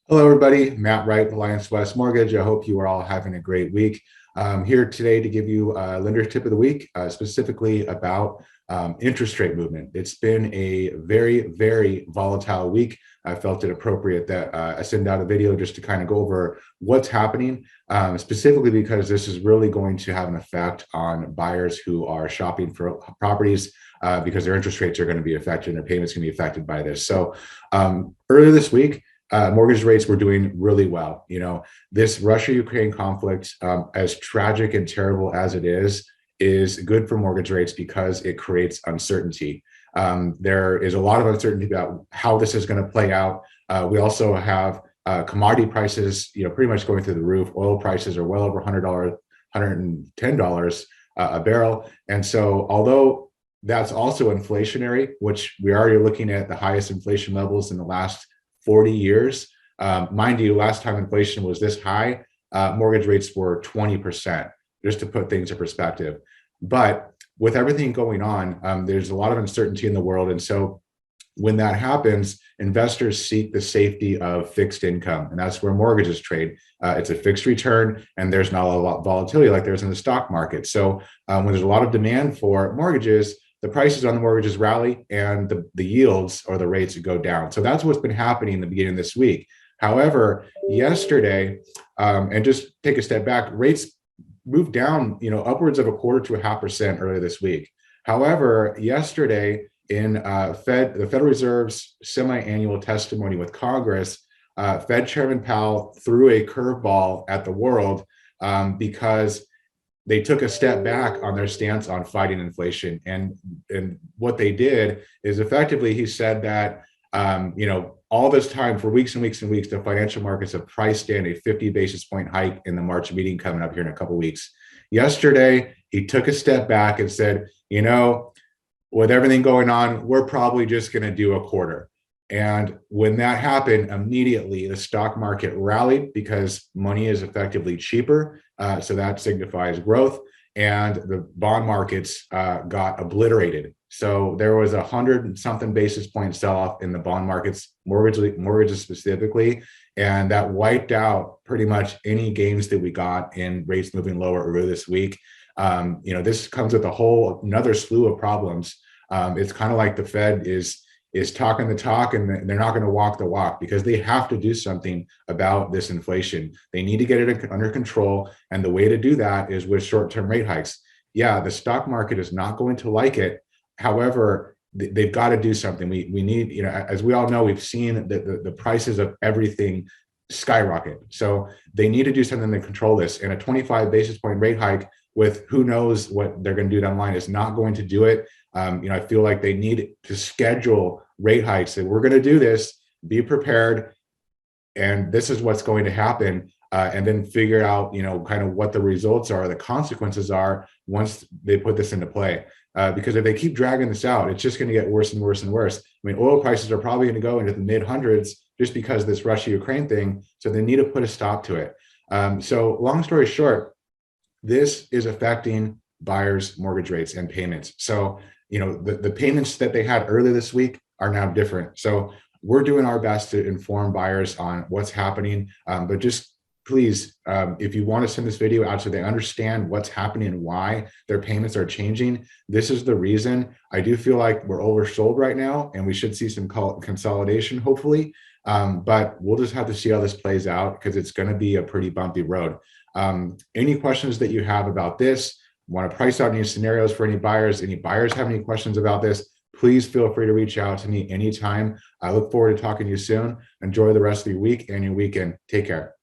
Hello, everybody. Matt Wright, Alliance West Mortgage. I hope you are all having a great week. I'm here today to give you a lender tip of the week, specifically about interest rate movement. It's been a very, very volatile week. I felt it appropriate that I send out a video just to kind of go over what's happening, specifically because this is really going to have an effect on buyers who are shopping for properties because their interest rates are going to be affected and their payments can be affected by this. So earlier this week, mortgage rates were doing really well. This Russia-Ukraine conflict, as tragic and terrible as it is good for mortgage rates because it creates uncertainty. There is a lot of uncertainty about how this is going to play out. We also have commodity prices, pretty much going through the roof. Oil prices are well over $100, $110 a barrel. And so, although that's also inflationary, which we already are looking at the highest inflation levels in the last 40 years. Mind you, last time inflation was this high, mortgage rates were 20%, just to put things in perspective. But with everything going on, there's a lot of uncertainty in the world. And so when that happens, investors seek the safety of fixed income. And that's where mortgages trade. It's a fixed return, and there's not a lot of volatility like there's in the stock market. So when there's a lot of demand for mortgages, the prices on the mortgages rally and the yields or the rates go down. So that's what's been happening in the beginning of this week. However, yesterday, and just take a step back, rates moved down, upwards of 0.25% to 0.5% earlier this week. However, yesterday in the Federal Reserve's semi-annual testimony with Congress, Fed Chairman Powell threw a curveball at the world because they took a step back on their stance on fighting inflation. And what they did is effectively, he said that, all this time for weeks and weeks and weeks, the financial markets have priced in a 50 basis point hike in the March meeting coming up here in a couple of weeks. Yesterday, he took a step back and said, with everything going on, we're probably just going to do a quarter. And when that happened, immediately the stock market rallied because money is effectively cheaper. So that signifies growth. And the bond markets got obliterated. So there was 100-something basis point sell-off in the bond markets, mortgages specifically. And that wiped out pretty much any gains that we got in rates moving lower earlier this week. This comes with another slew of problems. It's kind of like the Fed is talking the talk and they're not going to walk the walk because they have to do something about this inflation. They need to get it under control. And the way to do that is with short-term rate hikes. Yeah, the stock market is not going to like it. However, they've got to do something. We need, as we all know, we've seen the prices of everything skyrocket. So they need to do something to control this. And a 25 basis point rate hike with who knows what they're going to do down the line is not going to do it. I feel like they need to schedule rate hikes. That we're going to do this, be prepared, and this is what's going to happen, and then figure out, kind of what the results are, the consequences are once they put this into play. Because if they keep dragging this out, it's just going to get worse and worse and worse. I mean, oil prices are probably going to go into the mid hundreds just because of this Russia-Ukraine thing. So they need to put a stop to it. So long story short, this is affecting buyers' mortgage rates and payments. So, the payments that they had earlier this week are now different. So we're doing our best to inform buyers on what's happening. But just please, if you want to send this video out so they understand what's happening and why their payments are changing, this is the reason. I do feel like we're oversold right now and we should see some consolidation, hopefully. But we'll just have to see how this plays out because it's going to be a pretty bumpy road. Any questions that you have about this, want to price out any scenarios for any buyers have any questions about this, please feel free to reach out to me anytime. I look forward to talking to you soon. Enjoy the rest of your week and your weekend. Take care.